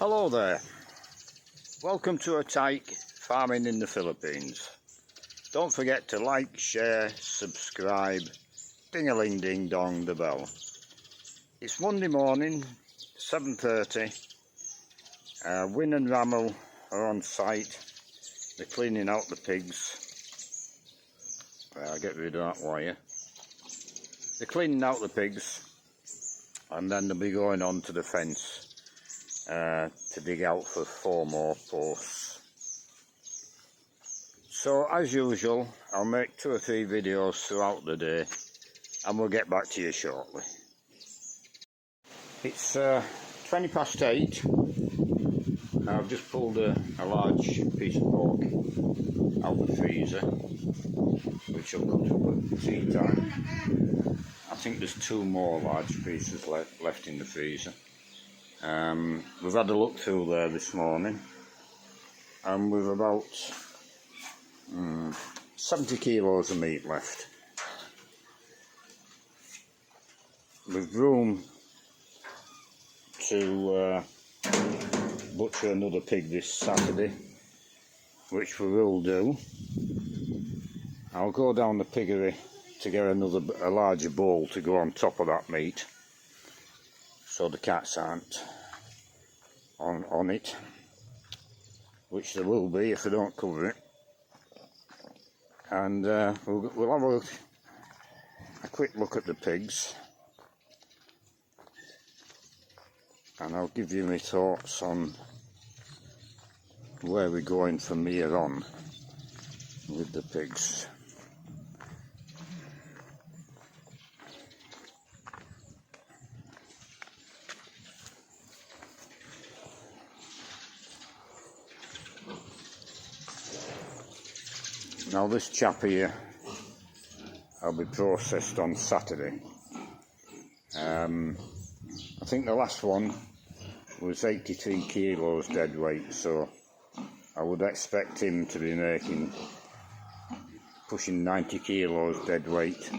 Hello there, welcome to a tyke farming in the Philippines. Don't forget to like, share, subscribe, ding-a-ling ding dong the bell. It's Monday morning, 7:30. Win and Rammel are on site. They're cleaning out the pigs. I'll get rid of that wire. They're cleaning out the pigs and then they'll be going on to the fence to dig out for 4 more posts. So as usual, I'll make 2 or 3 videos throughout the day and we'll get back to you shortly. It's 20 past 8. I've just pulled a large piece of pork out of the freezer, which I'll cut up at tea time. I think there's 2 more large pieces left in the freezer. We've had a look through there this morning and we've about 70 kilos of meat left. We've room to butcher another pig this Saturday, which we will do. I'll go down the piggery to get a larger bowl to go on top of that meat, so the cats aren't on it, which they will be if they don't cover it. And we'll have a quick look at the pigs, and I'll give you my thoughts on where we're going from here on with the pigs. Now this chap here, I'll be processed on Saturday. I think the last one was 83 kilos dead weight, so I would expect him to be pushing 90 kilos dead weight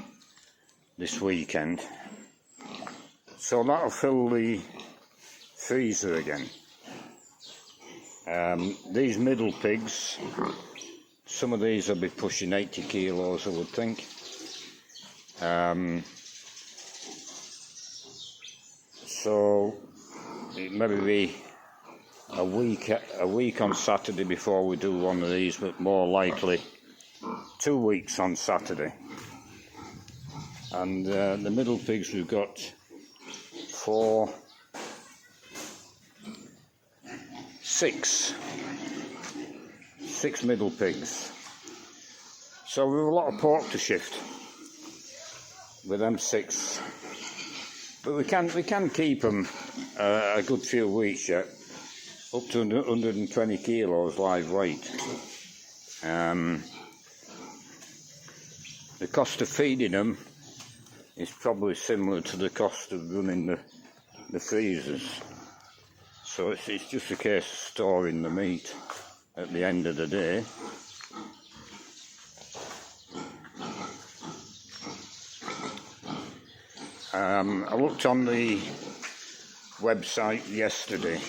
this weekend. So that'll fill the freezer again. These middle pigs, some of these will be pushing 80 kilos, I would think. So it maybe be a week on Saturday before we do one of these, but more likely 2 weeks on Saturday. And the middle pigs, we've got 6 middle pigs. So we've a lot of pork to shift with them 6, but we can keep them a good few weeks yet, up to 120 kilos live weight. The cost of feeding them is probably similar to the cost of running the freezers, so it's just a case of storing the meat at the end of the day. I looked on the website yesterday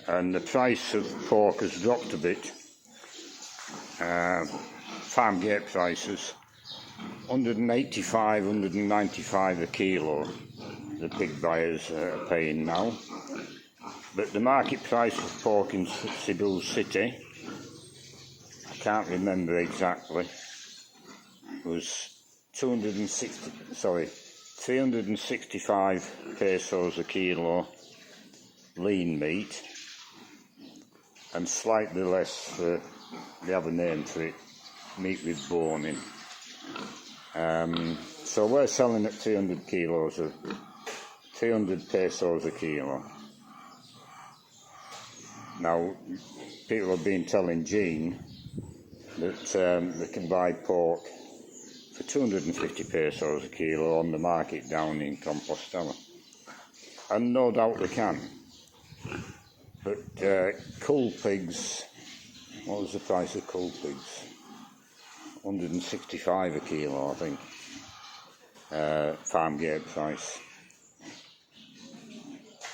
and the price of pork has dropped a bit. Farm gate prices, 185, 195 a kilo the pig buyers are paying now. But the market price of pork in Cebu City, I can't remember exactly, was 365 pesos a kilo lean meat, and slightly less for, they have a name for it, meat with bone in. So we're selling at 300 pesos a kilo. Now, people have been telling Jean that they can buy pork for 250 pesos a kilo on the market down in Compostela. And no doubt they can. But cull pigs, what was the price of cull pigs? 165 a kilo, I think. farm gate price.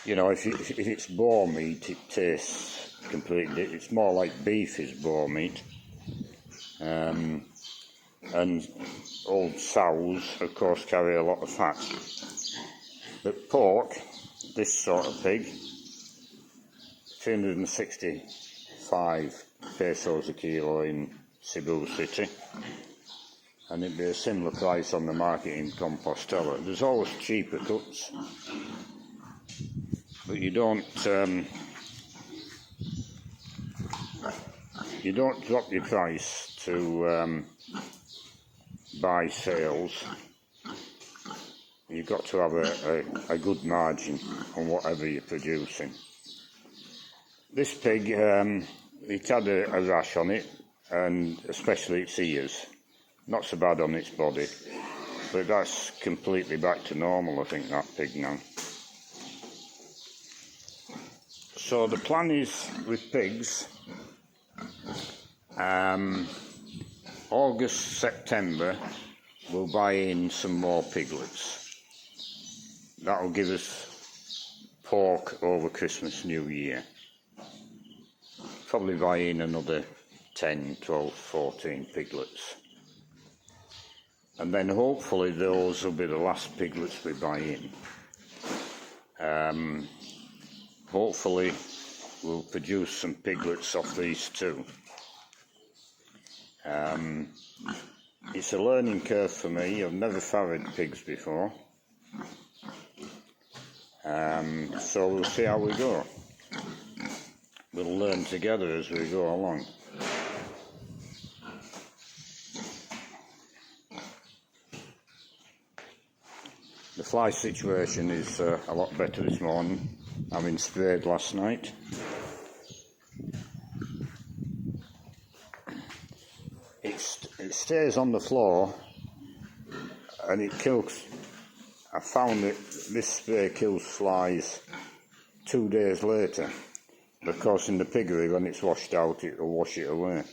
you know, if it's boar meat, it tastes completely. It's more like beef is boar meat. And old sows, of course, carry a lot of fat. But pork, this sort of pig, 365 pesos a kilo in Cebu City, and it'd be a similar price on the market in Compostela. There's always cheaper cuts, but you don't drop your price to buy sales. You've got to have a good margin on whatever you're producing. This pig, it had a rash on it, and especially its ears. Not so bad on its body, but that's completely back to normal, I think, that pig now. So the plan is with pigs, August, September, we'll buy in some more piglets. That'll give us pork over Christmas, New Year. Probably buy in another 10, 12, 14 piglets. And then hopefully those will be the last piglets we buy in. Hopefully we'll produce some piglets off these too. It's a learning curve for me. I've never farrowed pigs before. So we'll see how we go. We'll learn together as we go along. The fly situation is a lot better this morning, having sprayed last night. It stays on the floor and it kills. I found that this spray kills flies 2 days later, because in the piggery, when it's washed out, it will wash it away.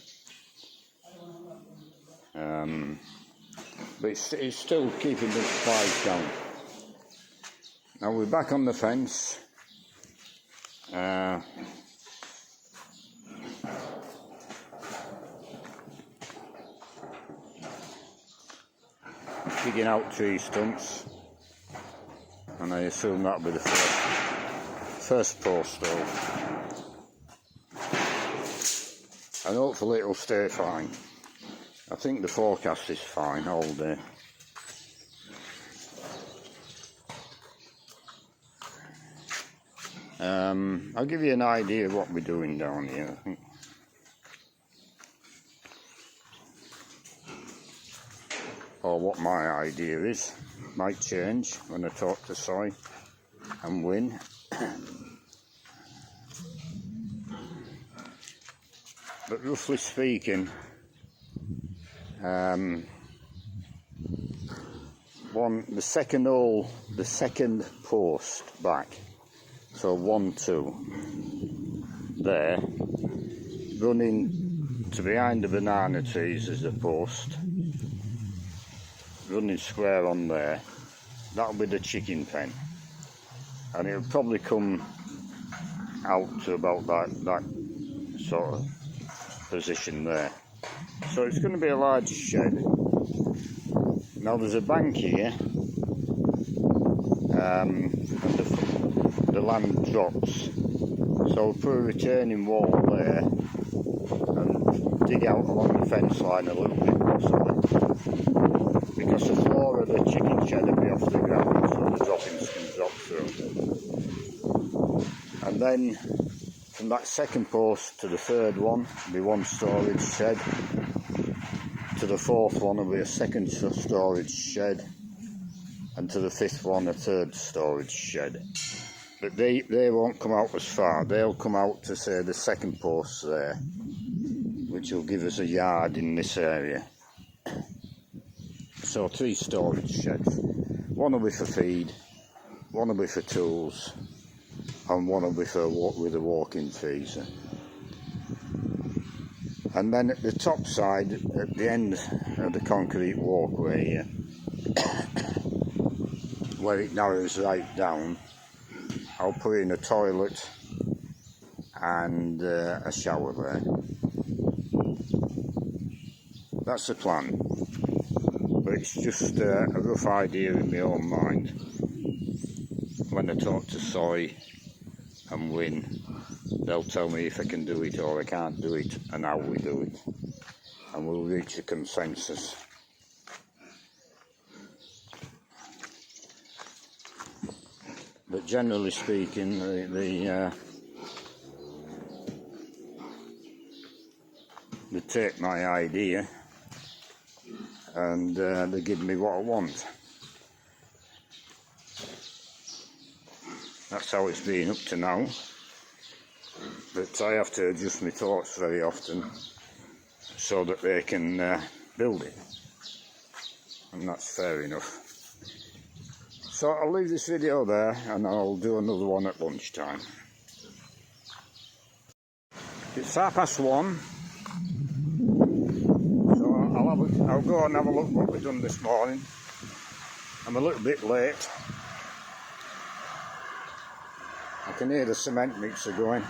But it's still keeping the flies down. Now we're back on the fence. Digging out tree stumps, and I assume that'll be the first post though. And hopefully it'll stay fine. I think the forecast is fine all day. I'll give you an idea of what we're doing down here, I think. Or what my idea is. Might change when I talk to Soy and Win. But roughly speaking, the second post back, so 1, 2, there, running to behind the banana trees is a post, running square on there. That'll be the chicken pen, and it'll probably come out to about that sort of position there. So it's going to be a large shed. Now there's a bank here, and the land drops, so we'll put a retaining wall there and dig out along the fence line a little bit possibly, because the floor of the chicken shed will be off the ground, so the droppings can drop through. And then from that second post to the third one will be one storage shed, to the fourth one will be a second storage shed, and to the fifth one a third storage shed. But they won't come out as far. They'll come out to, say, the second post there, which will give us a yard in this area. So 3 storage sheds. One will be for feed, one will be for tools, and one will be for with a walk-in freezer. And then at the top side, at the end of the concrete walkway here, where it narrows right down, I'll put in a toilet and a shower there. That's the plan, but it's just a rough idea in my own mind. When I talk to Soy and Win, they'll tell me if I can do it or I can't do it and how we do it, and we'll reach a consensus. But generally speaking, they take my idea and they give me what I want. That's how it's been up to now. But I have to adjust my thoughts very often so that they can build it. And that's fair enough. So I'll leave this video there and I'll do another one at lunchtime. It's 1:30. So I'll go and have a look what we've done this morning. I'm a little bit late. I can hear the cement mixer going.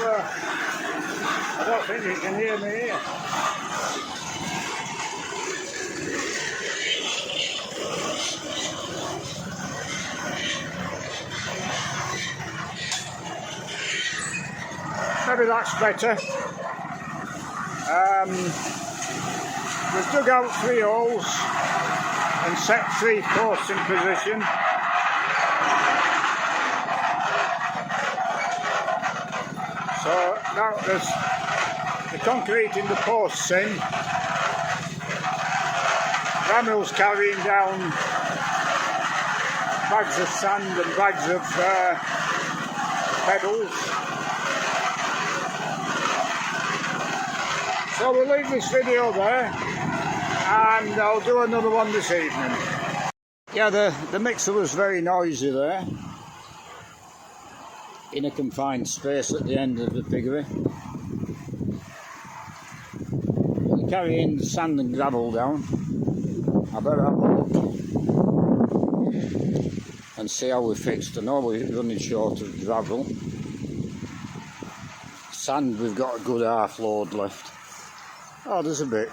I don't think you can hear me here. Maybe that's better. We've dug out 3 holes and set 3 posts in position. So now there's the concrete in the posts in. Ramil's carrying down bags of sand and bags of pebbles. So we'll leave this video there and I'll do another one this evening. Yeah, the mixer was very noisy there, in a confined space at the end of the piggery. We're carrying the sand and gravel down. I better have a look and see how we fixed. I know we're running short of gravel. Sand, we've got a good half load left. Oh, there's a bit.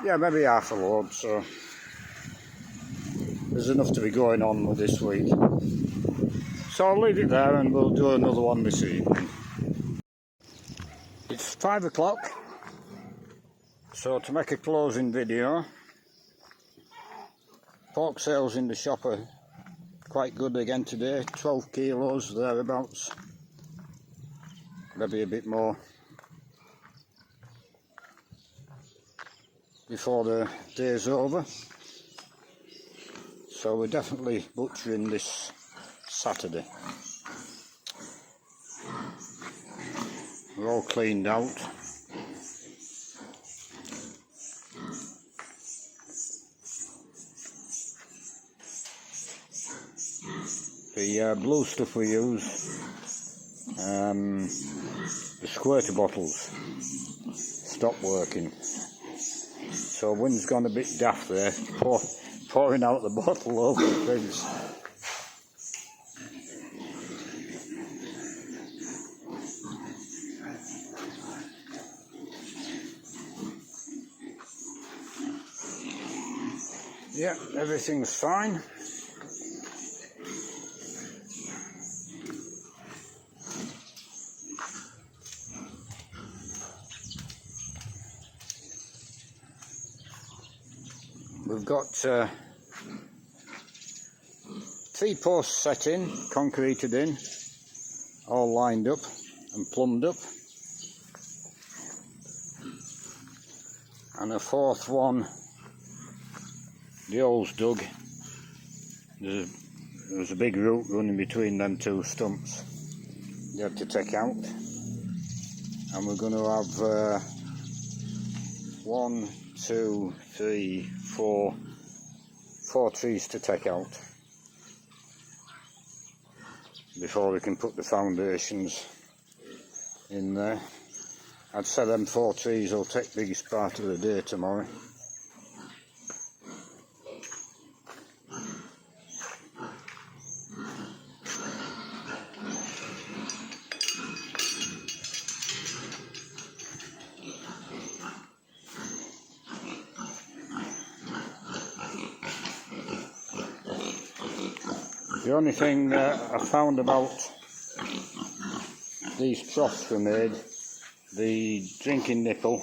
Yeah, maybe half a load, so there's enough to be going on with this week. So I'll leave it there and we'll do another one this evening. It's 5 o'clock, so to make a closing video, pork sales in the shop are quite good again today, 12 kilos thereabouts, maybe a bit more, before the day's over. So we're definitely butchering this Saturday. We're all cleaned out. The blue stuff we use, the squirter bottles, stopped working. So Wind's gone a bit daft there, pouring out the bottle over the pigs. Yeah, everything's fine. we've got 3 posts set in, concreted in, all lined up and plumbed up, and a 4th one, the hole's dug. There's a big root running between them 2 stumps you have to take out, and we're going to have 1, 2, 3, 4 trees to take out before we can put the foundations in there. I'd say them 4 trees will take the biggest part of the day tomorrow. The only thing I found about these troughs were made, the drinking nipple,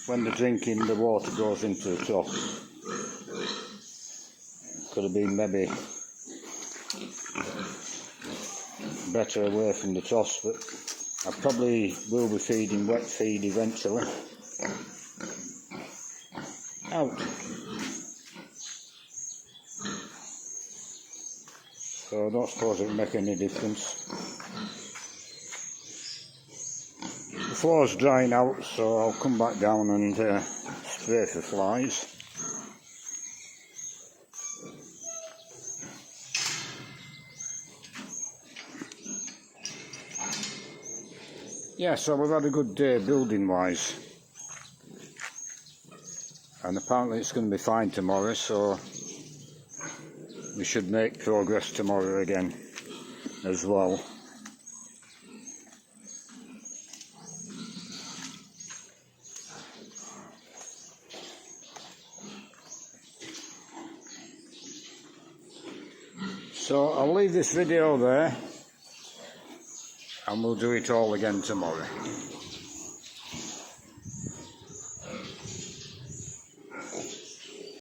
when they're drinking, the water goes into the trough. Could have been maybe better away from the troughs, but I probably will be feeding wet feed eventually. Out. So I don't suppose it will make any difference. The floor's drying out, so I'll come back down and spray for flies. Yeah, so we've had a good day building wise, and apparently it's going to be fine tomorrow, so we should make progress tomorrow again as well. So I'll leave this video there and we'll do it all again tomorrow.